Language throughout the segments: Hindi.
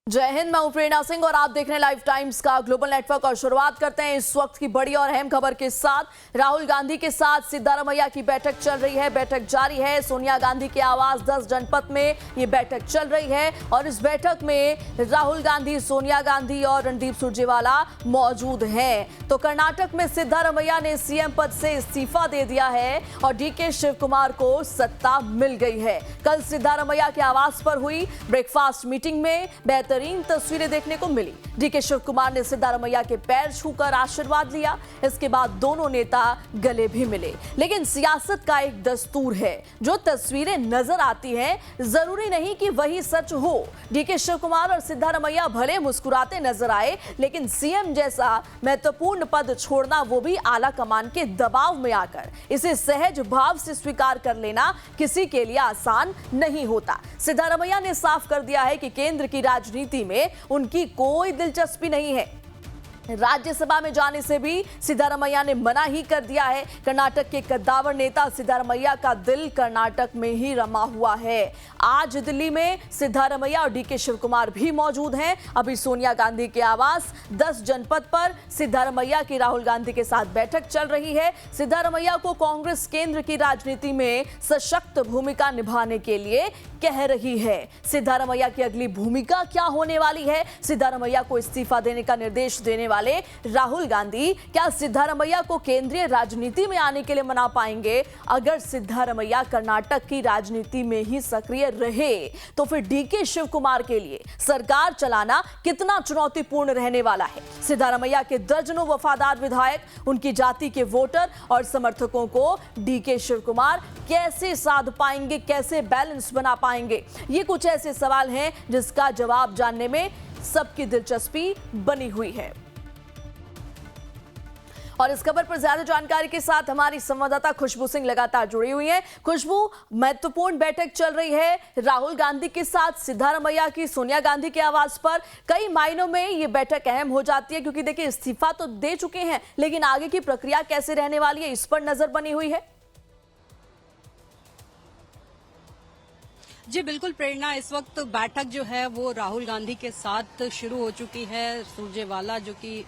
जय हिंद, मैं हूं प्रेरणा सिंह और आप देख रहे हैं लाइव टाइम्स का ग्लोबल नेटवर्क। और शुरुआत करते हैं इस वक्त की बड़ी और अहम खबर के साथ। राहुल गांधी के साथ सिद्धारमैया की बैठक चल रही है, बैठक जारी है। सोनिया गांधी के आवास 10 जनपद में ये बैठक चल रही है और इस बैठक में राहुल गांधी, सोनिया गांधी और रणदीप सुरजेवाला मौजूद हैं। तो कर्नाटक में सिद्धारमैया ने सीएम पद से इस्तीफा दे दिया है और डीके शिव कुमार को सत्ता मिल गई है। कल सिद्धारमैया के आवास पर हुई ब्रेकफास्ट मीटिंग में बेहतरीन तस्वीरें देखने को मिली। डीके शिव कुमार ने सिद्धारमैया के पैर छूकर आशीर्वाद लिया। इसके बाद दोनों नेता गले भी मिले। लेकिन सियासत का एक दस्तूर है, जो तस्वीरें नजर आती हैं जरूरी नहीं कि वही सच हो। डीके शिव कुमार और सिद्धारमैया भले मुस्कुराते नजर आए, लेकिन सीएम जैसा महत्वपूर्ण पद छोड़ना, वो भी आला कमान के दबाव में आकर, इसे सहज भाव से स्वीकार कर लेना किसी के लिए आसान नहीं होता। सिद्धारमैया ने साफ कर दिया है कि केंद्र की राजनीति में उनकी कोई दिलचस्पी नहीं है। राज्यसभा में जाने से भी सिद्धारमैया ने मना ही कर दिया है। कर्नाटक के कद्दावर नेता सिद्धारमैया का दिल कर्नाटक में ही रमा हुआ है। आज दिल्ली में सिद्धारमैया और डीके शिव कुमार भी मौजूद हैं। अभी सोनिया गांधी के आवास 10 जनपद पर सिद्धारमैया की राहुल गांधी के साथ बैठक चल रही है। सिद्धारमैया को कांग्रेस केंद्र की राजनीति में सशक्त भूमिका निभाने के लिए कह रही है। सिद्धारमैया की अगली भूमिका क्या होने वाली है? सिद्धारमैया को इस्तीफा देने का निर्देश देने वाले राहुल गांधी क्या सिद्धारमैया को केंद्रीय राजनीति में आने के लिए मना पाएंगे? अगर सिद्धारमैया कर्नाटक की राजनीति में ही सक्रिय रहे तो फिर डीके शिव कुमार के लिए सरकार चलाना कितना चुनौतीपूर्ण रहने वाला है। सिद्धारमैया के दर्जनों वफादार विधायक, उनकी जाति के वोटर और समर्थकों को डीके शिव कुमार कैसे साध पाएंगे, कैसे बैलेंस बना पाएंगे? ये कुछ ऐसे सवाल हैं जिसका जवाब जानने में सबकी दिलचस्पी बनी हुई है। और इस खबर पर ज्यादा जानकारी के साथ हमारी संवाददाता खुशबू सिंह लगातार जुड़ी हुई हैं। खुशबू, महत्वपूर्ण बैठक चल रही है राहुल गांधी के साथ सिद्धारमैया की सोनिया गांधी के आवास पर। कई मायनों में ये बैठक अहम हो जाती है, क्योंकि देखिए इस्तीफा तो दे चुके हैं, लेकिन आगे की प्रक्रिया कैसे रहने वाली है, इस पर नजर बनी हुई है। जी बिल्कुल प्रेरणा, इस वक्त बैठक जो है वो राहुल गांधी के साथ शुरू हो चुकी है। सुरजेवाला जो कि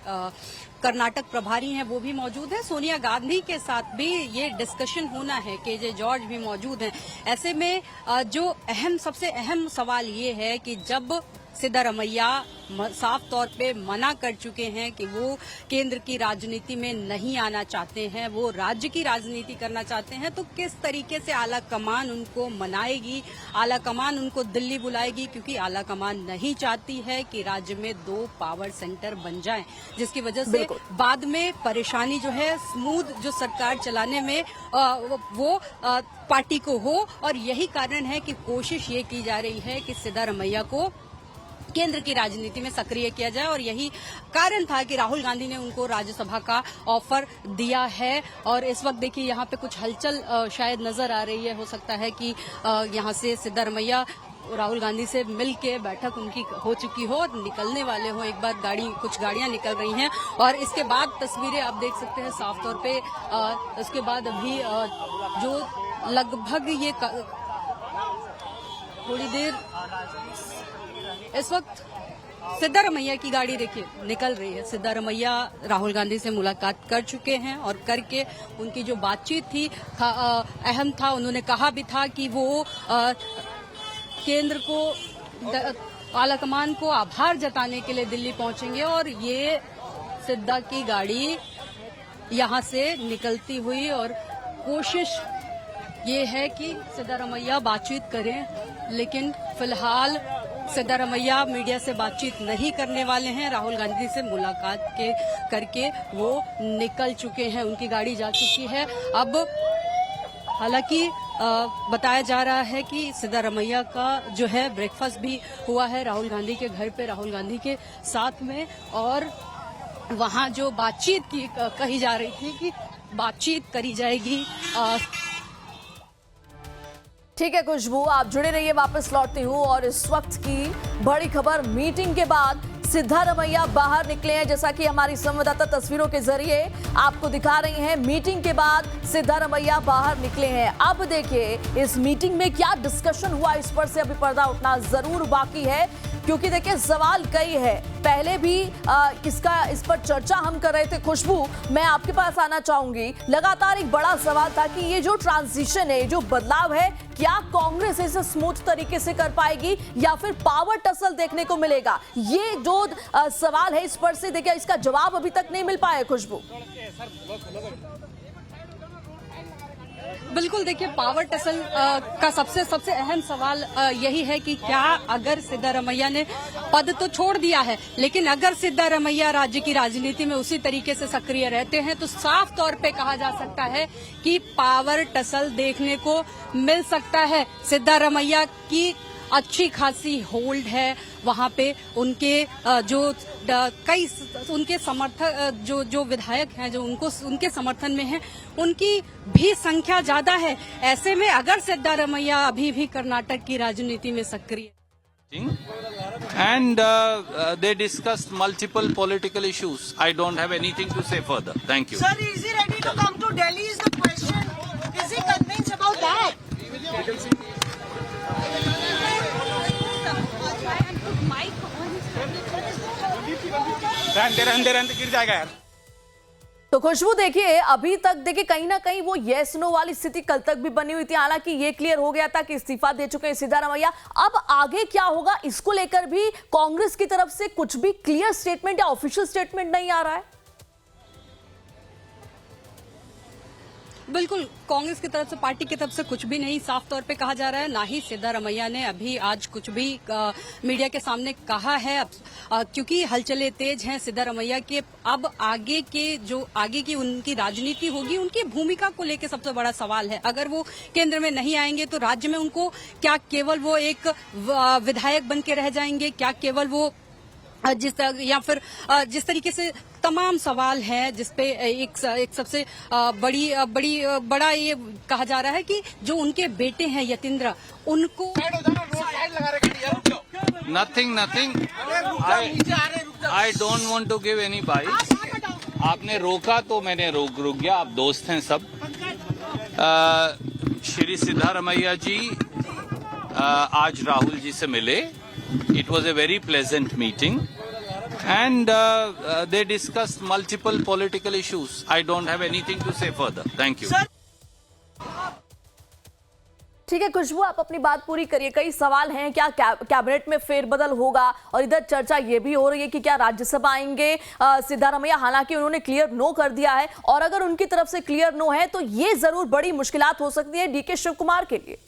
कर्नाटक प्रभारी हैं वो भी मौजूद है। सोनिया गांधी के साथ भी ये डिस्कशन होना है। केजे जॉर्ज भी मौजूद हैं। ऐसे में जो सबसे अहम सवाल ये है कि जब सिद्धारमैया साफ तौर पे मना कर चुके हैं कि वो केंद्र की राजनीति में नहीं आना चाहते हैं, वो राज्य की राजनीति करना चाहते हैं, तो किस तरीके से आला कमान उनको मनाएगी, आला कमान उनको दिल्ली बुलाएगी, क्योंकि आला कमान नहीं चाहती है कि राज्य में 2 पावर सेंटर बन जाएं, जिसकी वजह से बाद में परेशानी जो है स्मूथ जो सरकार चलाने में वो पार्टी को हो। और यही कारण है कि कोशिश ये की जा रही है कि सिद्धारमैया को केंद्र की राजनीति में सक्रिय किया जाए, और यही कारण था कि राहुल गांधी ने उनको राज्यसभा का ऑफर दिया है। और इस वक्त देखिए यहाँ पे कुछ हलचल शायद नजर आ रही है। हो सकता है कि यहाँ से सिद्धारमैया राहुल गांधी से मिल के बैठक उनकी हो चुकी हो और निकलने वाले हो। एक बार कुछ गाड़ियां निकल रही हैं और इसके बाद तस्वीरें आप देख सकते हैं साफ तौर पे। उसके बाद अभी जो लगभग ये थोड़ी देर इस वक्त सिद्धारमैया की गाड़ी देखिए निकल रही है। सिद्धारमैया राहुल गांधी से मुलाकात कर चुके हैं और करके उनकी जो बातचीत थी अहम था। उन्होंने कहा भी था कि वो केंद्र को आलाकमान को आभार जताने के लिए दिल्ली पहुंचेंगे, और ये सिद्धा की गाड़ी यहां से निकलती हुई, और कोशिश ये है कि सिद्धारमैया बातचीत करें, लेकिन फिलहाल सिद्धारमैया मीडिया से बातचीत नहीं करने वाले हैं। राहुल गांधी से मुलाकात करके वो निकल चुके हैं, उनकी गाड़ी जा चुकी है। अब हालांकि बताया जा रहा है कि सिद्धारमैया का जो है ब्रेकफास्ट भी हुआ है राहुल गांधी के घर पे, राहुल गांधी के साथ में, और वहां जो बातचीत की कही जा रही थी कि बातचीत करी जाएगी। ठीक है खुशबू, आप जुड़े रहिए, वापस लौटती हूँ। और इस वक्त की बड़ी खबर, मीटिंग के बाद सिद्धारमैया बाहर निकले हैं। जैसा कि हमारी संवाददाता तस्वीरों के जरिए आपको दिखा रही हैं, मीटिंग के बाद सिद्धारमैया बाहर निकले हैं। अब देखिए इस मीटिंग में क्या डिस्कशन हुआ, इस पर से अभी पर्दा उठना जरूर बाकी है, क्योंकि देखिए सवाल कई है। पहले भी इस पर चर्चा हम कर रहे थे। खुशबू, मैं आपके पास आना चाहूंगी। लगातार एक बड़ा सवाल था कि ये जो ट्रांजिशन है, जो बदलाव है, क्या कांग्रेस इसे स्मूथ तरीके से कर पाएगी या फिर पावर टसल देखने को मिलेगा? ये जो सवाल है, इस पर से देखिए इसका जवाब अभी तक नहीं मिल पाया। खुशबू, बिल्कुल, देखिए पावर टसल का सबसे अहम सवाल यही है कि क्या अगर सिद्धारमैया ने पद तो छोड़ दिया है, लेकिन अगर सिद्धारमैया राज्य की राजनीति में उसी तरीके से सक्रिय रहते हैं तो साफ तौर पे कहा जा सकता है कि पावर टसल देखने को मिल सकता है। सिद्धारमैया की अच्छी खासी होल्ड है वहां पे, उनके कई उनके समर्थक जो विधायक हैं जो उनके समर्थन में हैं, उनकी भी संख्या ज्यादा है। ऐसे में अगर सिद्धारमैया अभी भी कर्नाटक की राजनीति में सक्रिय and they discussed multiple political issues. I don't have anything to say further. Thank you. Sir, is he ready to come to Delhi is the question. Is he convinced about that? रहने गिर जाएगा यार। तो खुशबू, देखिए अभी तक देखिए कहीं ना कहीं वो येस नो वाली स्थिति कल तक भी बनी हुई थी। हालांकि ये क्लियर हो गया था कि इस्तीफा दे चुके हैं सिद्धारमैया। अब आगे क्या होगा, इसको लेकर भी कांग्रेस की तरफ से कुछ भी क्लियर स्टेटमेंट या ऑफिशियल स्टेटमेंट नहीं आ रहा है। बिल्कुल, कांग्रेस की तरफ से, पार्टी की तरफ से कुछ भी नहीं साफ तौर पे कहा जा रहा है। ना ही सिद्धारमैया ने अभी आज कुछ भी मीडिया के सामने कहा है, क्योंकि हलचलें तेज हैं सिद्धारमैया के। अब आगे की उनकी राजनीति होगी, उनकी भूमिका को लेकर सबसे बड़ा सवाल है। अगर वो केंद्र में नहीं आएंगे तो राज्य में उनको क्या केवल वो एक विधायक बन के रह जाएंगे, क्या केवल वो जिस तरीके से तमाम सवाल है जिसपे एक सबसे बड़ा ये कहा जा रहा है कि जो उनके बेटे हैं यतींद्र, उनको Nothing. I don't want to give any bias. आपने रोका तो मैंने रुक गया। आप दोस्त हैं सब। श्री सिद्धारमैया जी आज राहुल जी से मिले। It was a very pleasant meeting and they discussed multiple political issues. I don't have anything to say further. Thank you. ठीक है खुशबू, आप अपनी बात पूरी करिए। कई सवाल हैं, क्या कैबिनेट में फेरबदल होगा, और इधर चर्चा ये भी हो रही है कि क्या राज्यसभा आएंगे सिद्धारमैया। हालांकि उन्होंने क्लियर नो कर दिया है, और अगर उनकी तरफ से क्लियर नो है तो ये जरूर बड़ी मुश्किलात हो सकती है डीके शिव कुमार के लिए।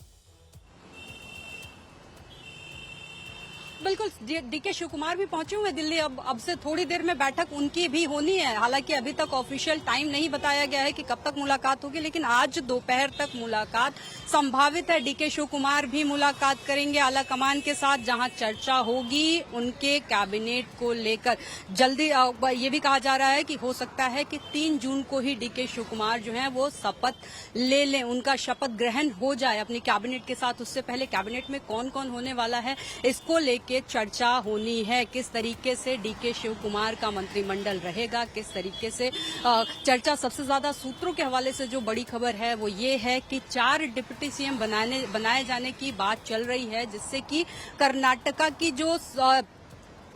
बिल्कुल, डीके शिव कुमार भी पहुंचे हुए दिल्ली। अब से थोड़ी देर में बैठक उनकी भी होनी है। हालांकि अभी तक ऑफिशियल टाइम नहीं बताया गया है कि कब तक मुलाकात होगी, लेकिन आज दोपहर तक मुलाकात संभावित है। डीके शिव कुमार भी मुलाकात करेंगे आला कमान के साथ, जहां चर्चा होगी उनके कैबिनेट को लेकर। जल्दी ये भी कहा जा रहा है कि हो सकता है कि 3 जून को ही डीके शिव कुमार जो है वो शपथ ले लें, उनका शपथ ग्रहण हो जाए अपने कैबिनेट के साथ। उससे पहले कैबिनेट में कौन कौन होने वाला है इसको लेकर चर्चा होनी है। किस तरीके से डीके शिव कुमार का मंत्रिमंडल रहेगा, किस तरीके से चर्चा। सबसे ज्यादा सूत्रों के हवाले से जो बड़ी खबर है वो ये है कि 4 डिप्टी सीएम बनाए जाने की बात चल रही है, जिससे कि कर्नाटका की जो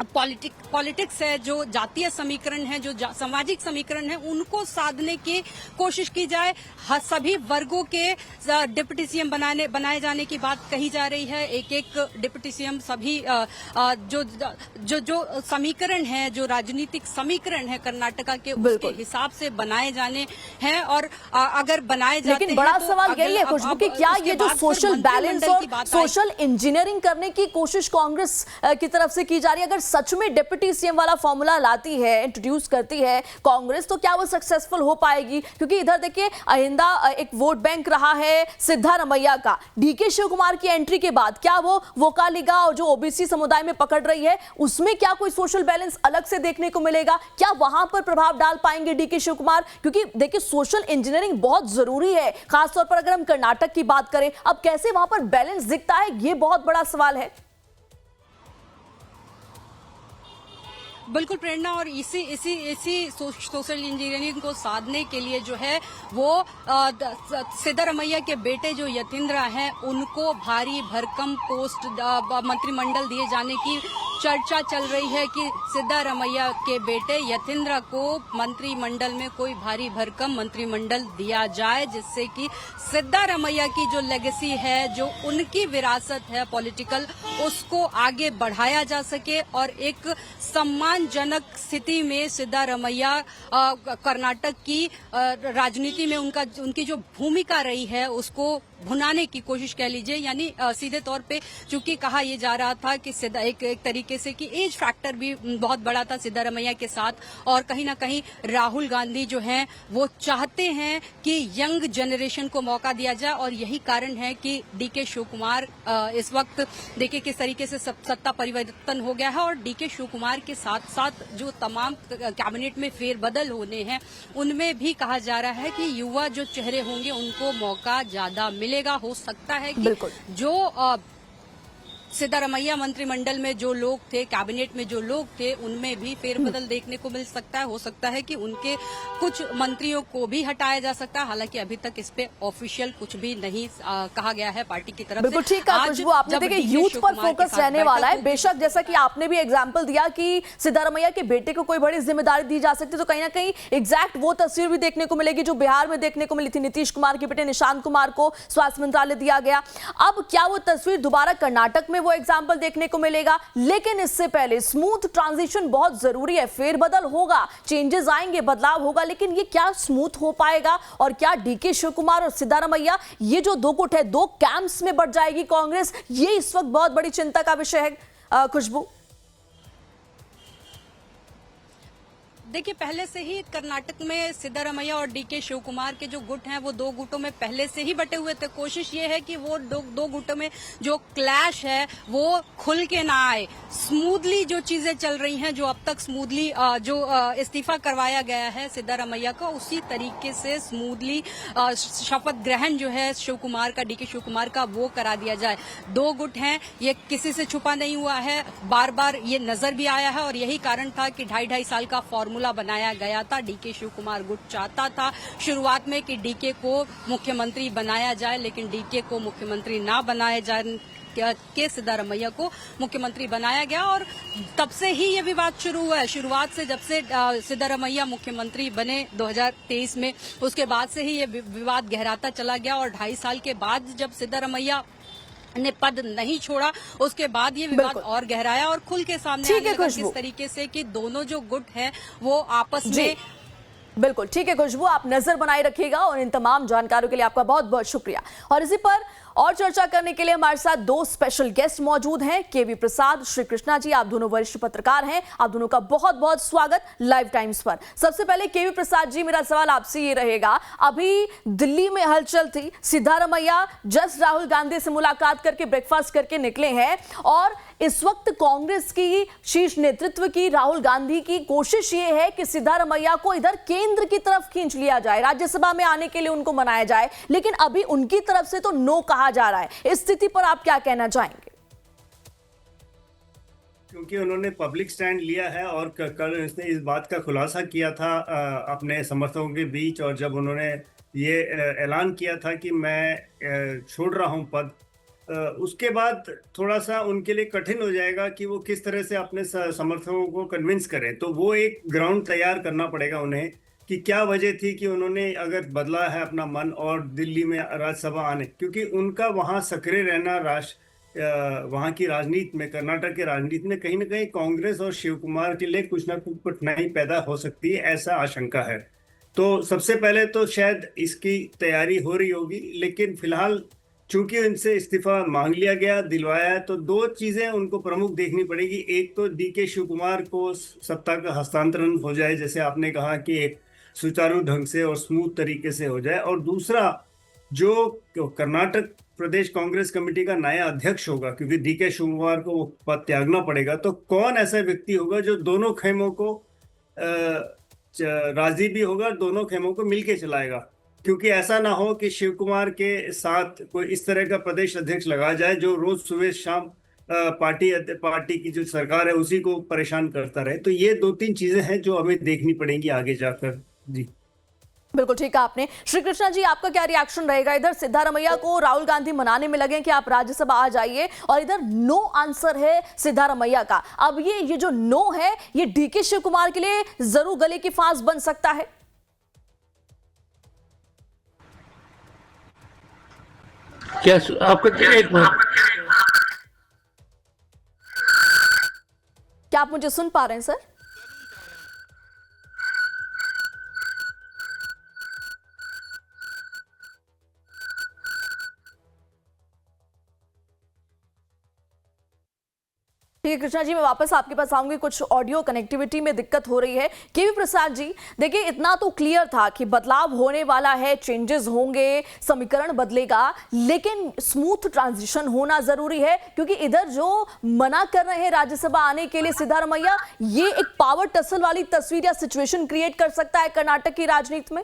पॉलिटिक्स है, जो जातीय समीकरण है, जो सामाजिक समीकरण है, उनको साधने की कोशिश की जाए। सभी वर्गों के डिप्टी सीएम बनाए जाने की बात कही जा रही है। एक डिप्टी सीएम सभी जो समीकरण है, जो राजनीतिक समीकरण है कर्नाटका के, उसके हिसाब से बनाए जाने हैं। और अगर बनाए जाते हैं, लेकिन बड़ा सवाल यही है खुशबू कि क्या ये जो सोशल बैलेंस और सोशल इंजीनियरिंग करने की कोशिश कांग्रेस की तरफ से की जा रही है, अगर सच में डिप्टी सीएम वाला फॉर्मूला लाती है, इंट्रोड्यूस करती है कांग्रेस, तो क्या वो सक्सेसफुल हो पाएगी? क्योंकि इधर देखिए अहिंदा एक वोट बैंक रहा है सिद्धारमैया का। डीके शिव कुमार की एंट्री के बाद क्या वो वोकालिगा और जो ओबीसी समुदाय में पकड़ रही है, उसमें क्या कोई सोशल बैलेंस अलग से देखने को मिलेगा? क्या वहां पर प्रभाव डाल पाएंगे डीके शिव कुमार? क्योंकि देखिए सोशल इंजीनियरिंग बहुत जरूरी है, खासतौर पर अगर हम कर्नाटक की बात करें। अब कैसे वहां पर बैलेंस दिखता है, ये बहुत बड़ा सवाल है। बिल्कुल प्रेरणा, और इसी सोशल इंजीनियरिंग को साधने के लिए जो है वो सिद्धारमैया के बेटे जो यतीन्द्र हैं उनको भारी भरकम पोस्ट मंत्रिमंडल दिए जाने की चर्चा चल रही है कि सिद्धारमैया के बेटे यतीन्द्र को मंत्रिमंडल में कोई भारी भरकम मंत्रिमंडल दिया जाए, जिससे कि सिद्धारमैया की जो लेगेसी है, जो उनकी विरासत है पॉलिटिकल, उसको आगे बढ़ाया जा सके और एक सम्मानजनक स्थिति में सिद्धारमैया कर्नाटक की राजनीति में उनकी जो भूमिका रही है उसको भुनाने की कोशिश कह लीजिए। यानी सीधे तौर पे चूंकि कहा यह जा रहा था कि एक तरीके से कि एज फैक्टर भी बहुत बड़ा था सिद्धारमैया के साथ, और कहीं ना कहीं राहुल गांधी जो हैं वो चाहते हैं कि यंग जनरेशन को मौका दिया जाए, और यही कारण है कि डीके शिव कुमार इस वक्त देखिए किस तरीके से सत्ता परिवर्तन हो गया है, और डीके शिव कुमार के साथ साथ जो तमाम कैबिनेट में फेरबदल होने हैं उनमें भी कहा जा रहा है कि युवा जो चेहरे होंगे उनको मौका ज्यादा मिलेगा। हो सकता है कि जो सिद्धारमैया मंत्रिमंडल में जो लोग थे, कैबिनेट में जो लोग थे, उनमें भी फेरबदल देखने को मिल सकता है। हो सकता है कि उनके कुछ मंत्रियों को भी हटाया जा सकता है, हालांकि अभी तक इस पे ऑफिशियल कुछ भी नहीं कहा गया है पार्टी की तरफ से। बिल्कुल ठीक है खुशबू, आपने देखिए यूथ पर फोकस रहने वाला है। बेशक जैसा कि आपने भी एग्जाम्पल दिया कि सिद्धारमैया के बेटे को कोई बड़ी जिम्मेदारी दी जा सकती है, तो कहीं ना कहीं एग्जैक्ट वो तस्वीर भी देखने को मिलेगी जो बिहार में देखने को मिली थी। नीतीश कुमार के बेटे निशांत कुमार को स्वास्थ्य मंत्रालय दिया गया। अब क्या वो तस्वीर दोबारा कर्नाटक में वो एग्जाम्पल देखने को मिलेगा? लेकिन इससे पहले स्मूथ ट्रांजिशन बहुत जरूरी है। फेरबदल होगा, चेंजेस आएंगे, बदलाव होगा, लेकिन ये क्या स्मूथ हो पाएगा? और क्या डीके शिव कुमार और सिद्धारमैया, ये जो दो गुट है, दो कैंप्स में बढ़ जाएगी कांग्रेस? ये इस वक्त बहुत बड़ी चिंता का विषय है खुशबू। देखिए पहले से ही कर्नाटक में सिद्धारमैया और डीके शिव कुमार के जो गुट हैं वो दो गुटों में पहले से ही बटे हुए थे। कोशिश ये है कि वो दो गुटों में जो क्लैश है वो खुल के ना आए। स्मूथली जो चीजें चल रही हैं, जो अब तक स्मूथली जो इस्तीफा करवाया गया है सिद्धारमैया का, उसी तरीके से स्मूथली शपथ ग्रहण जो है शिव कुमार का, डीके शिव कुमार का, वो करा दिया जाए। दो गुट हैं, ये किसी से छुपा नहीं हुआ है, बार बार ये नजर भी आया है, और यही कारण था कि 2.5 साल का फॉर्मूला बनाया गया था। डीके शिव कुमार गुट चाहता था शुरुआत में कि डीके को मुख्यमंत्री बनाया जाए, लेकिन डीके को मुख्यमंत्री ना बनाया जाए के सिद्धारमैया को मुख्यमंत्री बनाया गया, और तब से ही ये विवाद शुरू हुआ है। शुरुआत से जब से सिद्धारमैया मुख्यमंत्री बने 2023 में, उसके बाद से ही ये विवाद गहराता चला गया, और 2.5 साल के बाद जब सिद्धारमैया ने पद नहीं छोड़ा, उसके बाद ये विवाद और गहराया और खुल के सामने आने लगा किस तरीके से कि दोनों जो गुट हैं वो आपस में। बिल्कुल ठीक है खुशबू, आप नजर बनाए रखिएगा, और इन तमाम जानकारियों के लिए आपका बहुत बहुत शुक्रिया। और इसी पर और चर्चा करने के लिए हमारे साथ दो स्पेशल गेस्ट मौजूद हैं। केवी प्रसाद, श्री कृष्णा जी, आप दोनों वरिष्ठ पत्रकार हैं, आप दोनों का बहुत बहुत स्वागत लाइव टाइम्स पर। सबसे पहले केवी प्रसाद जी, मेरा सवाल आपसे ये रहेगा, अभी दिल्ली में हलचल थी, सिद्धारमैया जस्ट राहुल गांधी से मुलाकात करके ब्रेकफास्ट करके निकले हैं, और इस वक्त कांग्रेस की शीर्ष नेतृत्व की, राहुल गांधी की कोशिश ये है कि सिद्धारमैया को इधर केंद्र की तरफ खींच लिया जाए, राज्यसभा में आने के लिए उनको मनाया जाए, लेकिन अभी उनकी तरफ से तो नो कहा जा रहा है। इस स्थिति पर आप क्या कहना चाहेंगे? क्योंकि उन्होंने पब्लिक स्टैंड लिया है, और कल इसने इस बात का खुलासा किया था अपने समर्थकों के बीच, और जब उन्होंने ये ऐलान किया था कि मैं छोड़ रहा हूं पद, उसके बाद थोड़ा सा उनके लिए कठिन हो जाएगा कि वो किस तरह से अपने समर्थकों को कन्विंस करें। तो वो एक ग्राउंड तैयार करना पड़ेगा उन्हें कि क्या वजह थी कि उन्होंने अगर बदला है अपना मन और दिल्ली में राज्यसभा आने, क्योंकि उनका वहाँ सक्रिय रहना वहाँ की राजनीति में, कर्नाटक की राजनीति में कहीं ना कहीं कांग्रेस और शिव कुमार के लिए कुछ ना कुछ कठिनाई पैदा हो सकती है, ऐसा आशंका है। तो सबसे पहले तो शायद इसकी तैयारी हो रही होगी, लेकिन फिलहाल चूंकि उनसे इस्तीफा मांग लिया गया, दिलवाया है, तो दो चीजें उनको प्रमुख देखनी पड़ेगी। एक तो डीके शिव कुमार को सत्ता का हस्तांतरण हो जाए, जैसे आपने कहा कि एक सुचारू ढंग से और स्मूथ तरीके से हो जाए, और दूसरा जो कर्नाटक प्रदेश कांग्रेस कमेटी का नया अध्यक्ष होगा, क्योंकि डीके शिव कुमार को वो पद त्यागना पड़ेगा, तो कौन ऐसा व्यक्ति होगा जो दोनों खेमों को राजी भी होगा, दोनों खेमों को मिलके चलाएगा। क्योंकि ऐसा ना हो कि शिव कुमार के साथ कोई इस तरह का प्रदेश अध्यक्ष लगा जाए जो रोज सुबह शाम पार्टी की जो सरकार है उसी को परेशान करता रहे। तो ये दो तीन चीजें हैं जो हमें देखनी पड़ेंगी आगे जाकर। जी बिल्कुल ठीक है आपने। श्री कृष्णा जी, आपका क्या रिएक्शन रहेगा? इधर सिद्धारमैया को राहुल गांधी मनाने में लगे कि आप राज्यसभा आ जाइए, और इधर नो आंसर है सिद्धारमैया का। अब ये जो नो है, ये डीके शिव कुमार के लिए जरूर गले की फांस बन सकता है। क्या आपका एक मिनट, क्या आप मुझे सुन पा रहे हैं सर? ठीक है कृष्णा जी, मैं वापस आपके पास आऊंगी। कुछ ऑडियो कनेक्टिविटी में दिक्कत हो रही है। केवी प्रसाद जी, देखिए इतना तो क्लियर था कि बदलाव होने वाला है, चेंजेस होंगे, समीकरण बदलेगा, लेकिन स्मूथ ट्रांजिशन होना जरूरी है, क्योंकि इधर जो मना कर रहे हैं राज्यसभा आने के लिए सिद्धारमैया, ये एक पावर टसल वाली तस्वीर या सिचुएशन क्रिएट कर सकता है कर्नाटक की राजनीति में।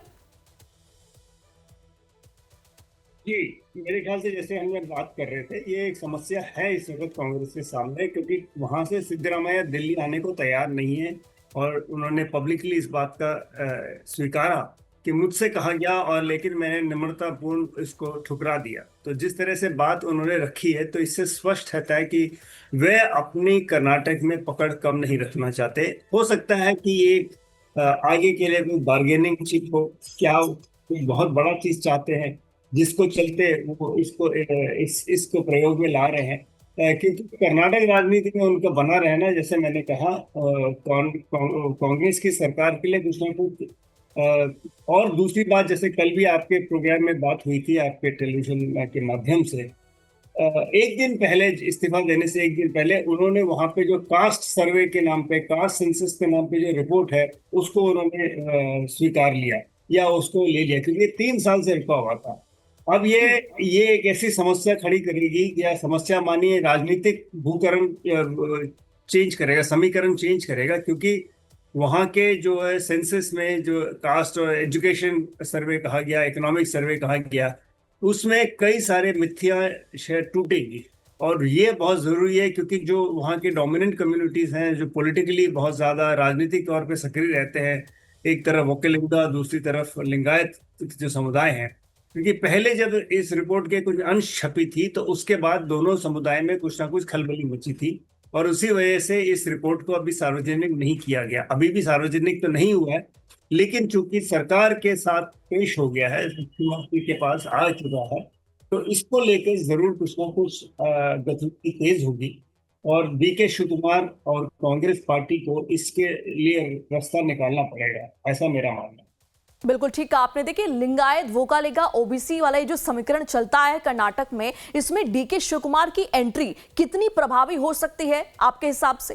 जी, मेरे ख्याल से जैसे हम लोग बात कर रहे थे, ये एक समस्या है इस वक्त कांग्रेस के सामने, क्योंकि वहां से सिद्धरामैया दिल्ली आने को तैयार नहीं है, और उन्होंने पब्लिकली इस बात का स्वीकारा कि मुझसे कहा गया, और लेकिन मैंने नम्रतापूर्ण इसको ठुकरा दिया। तो जिस तरह से बात उन्होंने रखी है, तो इससे स्पष्ट रहता है कि वे अपनी कर्नाटक में पकड़ कम नहीं रखना चाहते। हो सकता है कि ये आगे के लिए कोई बार्गेनिंग चिप हो, क्या कोई बहुत बड़ा चीज चाहते हैं जिसको चलते वो इसको प्रयोग में ला रहे हैं। क्योंकि कर्नाटक राजनीति में उनका बना रहना, जैसे मैंने कहा, कांग्रेस की सरकार के लिए कुछ ना कुछ। और दूसरी बात, जैसे कल भी आपके प्रोग्राम में बात हुई थी आपके टेलीविजन के माध्यम से, एक दिन पहले, इस्तीफा देने से एक दिन पहले, उन्होंने वहां पे जो कास्ट सर्वे के नाम पे, कास्ट सेंसस के नाम पे जो रिपोर्ट है, उसको उन्होंने स्वीकार लिया या उसको ले लिया, क्योंकि 3 साल से रुका हुआ था। अब ये एक ऐसी समस्या खड़ी करेगी, या समस्या मानिए राजनीतिक भूकरण चेंज करेगा, समीकरण चेंज करेगा, क्योंकि वहाँ के जो है सेंसस में जो कास्ट और एजुकेशन सर्वे कहा गया, इकोनॉमिक सर्वे कहा गया, उसमें कई सारे मिथ्या शेयर टूटेंगी। और ये बहुत ज़रूरी है, क्योंकि जो वहाँ के डोमिनेंट कम्युनिटीज़ हैं, जो पॉलिटिकली बहुत ज़्यादा राजनीतिक तौर पे सक्रिय रहते हैं, एक तरफ वोकलिंगा, दूसरी तरफ लिंगायत जो समुदाय हैं, क्योंकि पहले जब इस रिपोर्ट के कुछ अंश छपी थी, तो उसके बाद दोनों समुदाय में कुछ ना कुछ खलबली मची थी, और उसी वजह से इस रिपोर्ट को अभी सार्वजनिक नहीं किया गया। अभी भी सार्वजनिक तो नहीं हुआ है, लेकिन चूंकि सरकार के साथ पेश हो गया है, मुख्यमंत्री के पास आ चुका है, तो इसको लेकर जरूर कुछ ना कुछ गतिविधि तेज होगी, और बीके शिव कुमार और कांग्रेस पार्टी को इसके लिए रास्ता निकालना पड़ेगा, ऐसा मेरा मानना है। बिल्कुल ठीक कहा आपने। देखिए लिंगायत वोकालिगा ओबीसी वाला ये जो समीकरण चलता है कर्नाटक में, इसमें डीके शिव कुमार की एंट्री कितनी प्रभावी हो सकती है आपके हिसाब से?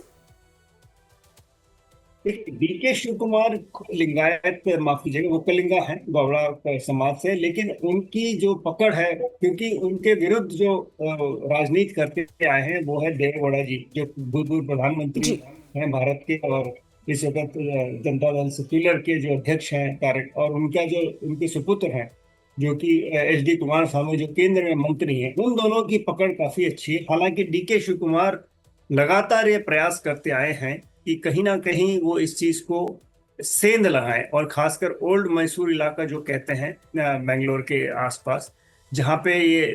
डीके शिव कुमार लिंगायत, माफ कीजिएगा, वोकलिंगा है, गौड़ा समाज से, लेकिन उनकी जो पकड़ है, क्योंकि उनके विरुद्ध जो राजनीति करते आए हैं वो है देवेगौड़ा जी, जो भूतपूर्व प्रधानमंत्री हैं भारत के, और इस वक्त जनता दल सेक्युलर के जो अध्यक्ष हैं तारक, और उनके सुपुत्र हैं जो कि HD कुमारस्वामी, जो केंद्र में मंत्री हैं, उन दोनों की पकड़ काफी अच्छी है। हालांकि डीके शिव कुमार लगातार ये प्रयास करते आए हैं कि कहीं ना कहीं वो इस चीज को सेंध लगाएं, और खासकर ओल्ड मैसूर इलाका जो कहते हैं बेंगलोर के आसपास, जहाँ पे ये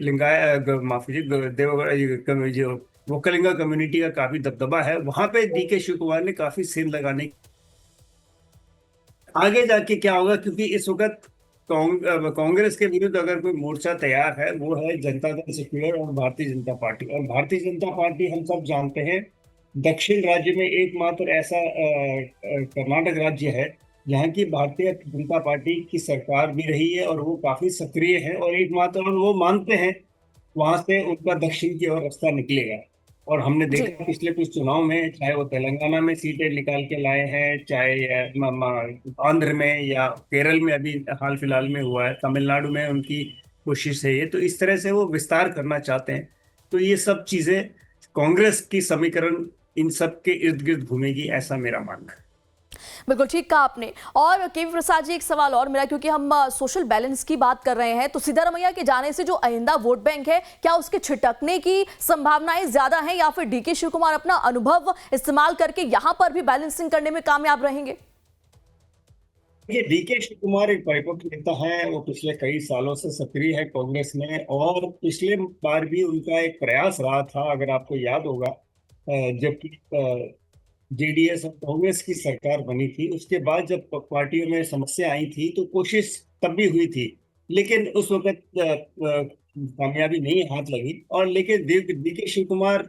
देवगढ़ जो वोकलिंगा कम्युनिटी का काफी दबदबा है, वहां पे डीके शिव कुमार ने काफी सेंध लगाने। आगे जाके क्या होगा, क्योंकि इस वक्त कांग्रेस के विरुद्ध अगर कोई मोर्चा तैयार है, वो है जनता दल सेक्युलर और भारतीय जनता पार्टी। और भारतीय जनता पार्टी हम सब जानते हैं, दक्षिण राज्य में एकमात्र ऐसा कर्नाटक राज्य है जहाँ की भारतीय जनता पार्टी की सरकार भी रही है, और वो काफी सक्रिय है, और एकमात्र, और वो मानते हैं वहां से उनका दक्षिण की ओर रास्ता निकलेगा। और हमने देखा पिछले कुछ चुनाव में, चाहे वो तेलंगाना में सीटें निकाल के लाए हैं, चाहे आंध्र में या केरल में अभी हाल फिलहाल में हुआ है, तमिलनाडु में उनकी कोशिश है ये, तो इस तरह से वो विस्तार करना चाहते हैं। तो ये सब चीजें, कांग्रेस की समीकरण इन सब के इर्द गिर्द घूमेगी, ऐसा मेरा मानना है। बिल्कुल ठीक कहा आपने। और केवी प्रसाद जी, एक सवाल और मेरा, क्योंकि हम सोशल बैलेंस की बात कर रहे हैं, तो सिद्धारमैया के जाने से जो आइंदा वोट बैंक है, क्या उसके छिटकने की संभावनाएं ज्यादा हैं, या फिर डीके शिव कुमार अपना अनुभव इस्तेमाल करके यहां पर भी बैलेंसिंग करने में कामयाब रहेंगे? ये डीके शिव कुमार एक परिपक्व नेता है। वो पिछले कई सालों से सक्रिय है कांग्रेस में, और पिछले बार भी उनका एक प्रयास रहा था, अगर आपको याद होगा, जबकि जेडीएस और कांग्रेस की सरकार बनी थी, उसके बाद जब पार्टियों में समस्या आई थी तो कोशिश तब भी हुई थी, लेकिन उस वक्त कामयाबी नहीं हाथ लगी। और लेकिन डीके शिव कुमार,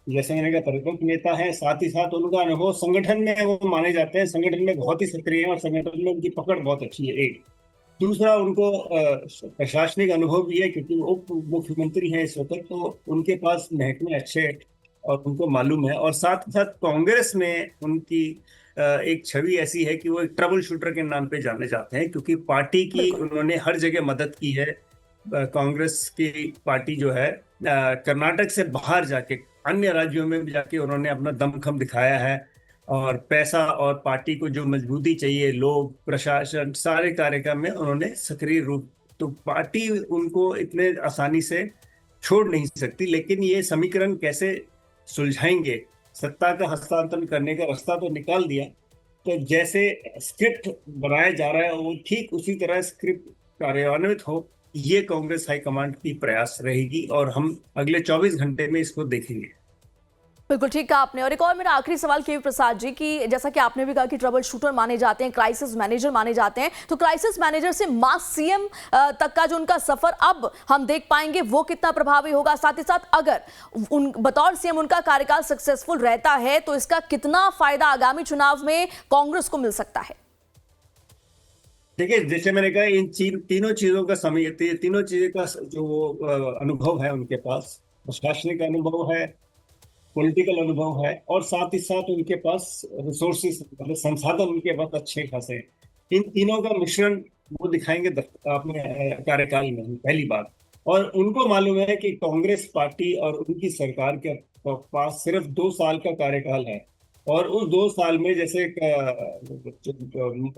जैसे मैंने कहा, परिपक्व नेता है, साथ ही साथ उनका अनुभव संगठन में वो माने जाते हैं, संगठन में बहुत ही सक्रिय है और संगठन में उनकी पकड़ बहुत अच्छी है। एक दूसरा, उनको प्रशासनिक अनुभव भी है, क्योंकि वो उप मुख्यमंत्री हैं इस वक्त, तो उनके पास महकमे अच्छे और उनको मालूम है। और साथ ही साथ कांग्रेस में उनकी एक छवि ऐसी है कि वो एक ट्रबल शूटर के नाम पे जाने जाते हैं, क्योंकि पार्टी की उन्होंने हर जगह मदद की है। कांग्रेस की पार्टी जो है, कर्नाटक से बाहर जाके अन्य राज्यों में भी जाके उन्होंने अपना दमखम दिखाया है, और पैसा और पार्टी को जो मजबूती चाहिए, लोग, प्रशासन, सारे कार्यक्रम में उन्होंने सक्रिय रूप, तो पार्टी उनको इतने आसानी से छोड़ नहीं सकती। लेकिन ये समीकरण कैसे सुलझाएंगे, सत्ता का हस्तांतरण करने का रास्ता तो निकाल दिया, तो जैसे स्क्रिप्ट बनाया जा रहा है वो ठीक उसी तरह स्क्रिप्ट कार्यान्वित हो, ये कांग्रेस हाईकमांड की प्रयास रहेगी, और हम अगले 24 घंटे में इसको देखेंगे। बिल्कुल ठीक कहा आपने। और एक और मेरा आखिरी सवाल केवी प्रसाद जी की, जैसा कि आपने भी कहा कि ट्रबल शूटर माने जाते हैं, क्राइसिस मैनेजर माने जाते हैं, तो क्राइसिस मैनेजर से मास सीएम तक का जो उनका सफर अब हम देख पाएंगे, वो कितना प्रभावी होगा? साथ ही साथ अगर बतौर सीएम उनका कार्यकाल सक्सेसफुल रहता है, तो इसका कितना फायदा आगामी चुनाव में कांग्रेस को मिल सकता है? देखिए, जैसे मैंने कहा, इन तीनों चीजों का तीनों चीजों का जो अनुभव है उनके पास, प्रशासनिक अनुभव है, पॉलिटिकल अनुभव है, और साथ ही साथ उनके पास रिसोर्सेस, संसाधन उनके पास अच्छे खासे हैं। इन तीनों का मिश्रण वो दिखाएंगे अपने कार्यकाल में, पहली बात। और उनको मालूम है कि कांग्रेस पार्टी और उनकी सरकार के पास सिर्फ 2 साल का कार्यकाल है, और उस 2 साल में, जैसे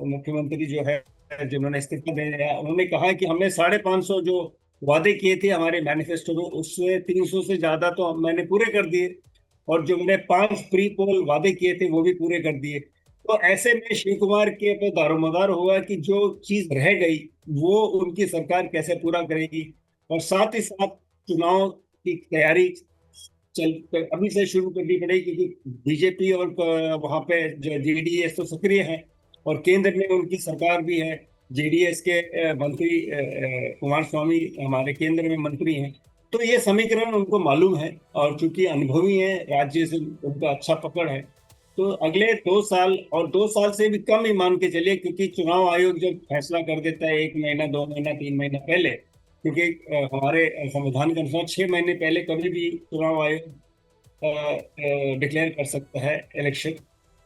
मुख्यमंत्री जो है, जिन्होंने इस्तीफा दे दिया, उन्होंने कहा कि हमने 550 जो वादे किए थे हमारे मैनिफेस्टो में, उससे 300 से ज्यादा तो मैंने पूरे कर दिए, और जो मैंने 5 प्री पोल वादे किए थे वो भी पूरे कर दिए। तो ऐसे में शिव कुमार के पे दारोमदार होगा कि जो चीज रह गई वो उनकी सरकार कैसे पूरा करेगी। और साथ ही साथ चुनाव की तैयारी अभी से शुरू करनी पड़ेगी, क्योंकि बीजेपी और वहाँ पे जेडीएस तो सक्रिय है, और केंद्र में उनकी सरकार भी है। जेडीएस के मंत्री कुमार स्वामी हमारे केंद्र में मंत्री हैं, तो ये समीकरण उनको मालूम है, और चूंकि अनुभवी है, राज्य से उनका अच्छा पकड़ है, तो अगले 2 साल और 2 साल से भी कम ही मान के चलिए, क्योंकि चुनाव आयोग जब फैसला कर देता है 1 महीना, 2 महीना, 3 महीना पहले, क्योंकि हमारे संविधान के अनुसार 6 महीने पहले कभी भी चुनाव आयोग डिक्लेयर कर सकता है इलेक्शन,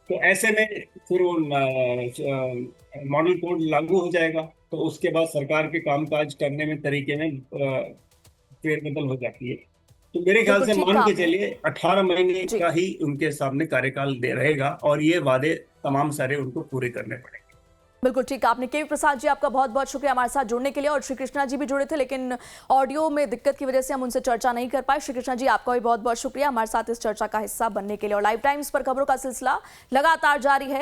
तो ऐसे में फिर वो मॉडल कोड लागू हो जाएगा, तो उसके बाद सरकार के कामकाज करने में तरीके में फेरबदल हो जाती है। तो मेरे ख्याल से मान के चलिए 18 महीने का ही उनके सामने कार्यकाल दे रहेगा, और ये वादे तमाम सारे उनको पूरे करने पड़ेंगे। बिल्कुल ठीक। आपने केवी प्रसाद जी, आपका बहुत बहुत शुक्रिया हमारे साथ जुड़ने के लिए। और श्री कृष्णा जी भी जुड़े थे, लेकिन ऑडियो में दिक्कत की वजह से हम उनसे चर्चा नहीं कर पाए। श्री कृष्णा जी, आपका भी बहुत बहुत शुक्रिया हमारे साथ इस चर्चा का हिस्सा बनने के लिए। और लाइव टाइम्स पर खबरों का सिलसिला लगातार जारी है।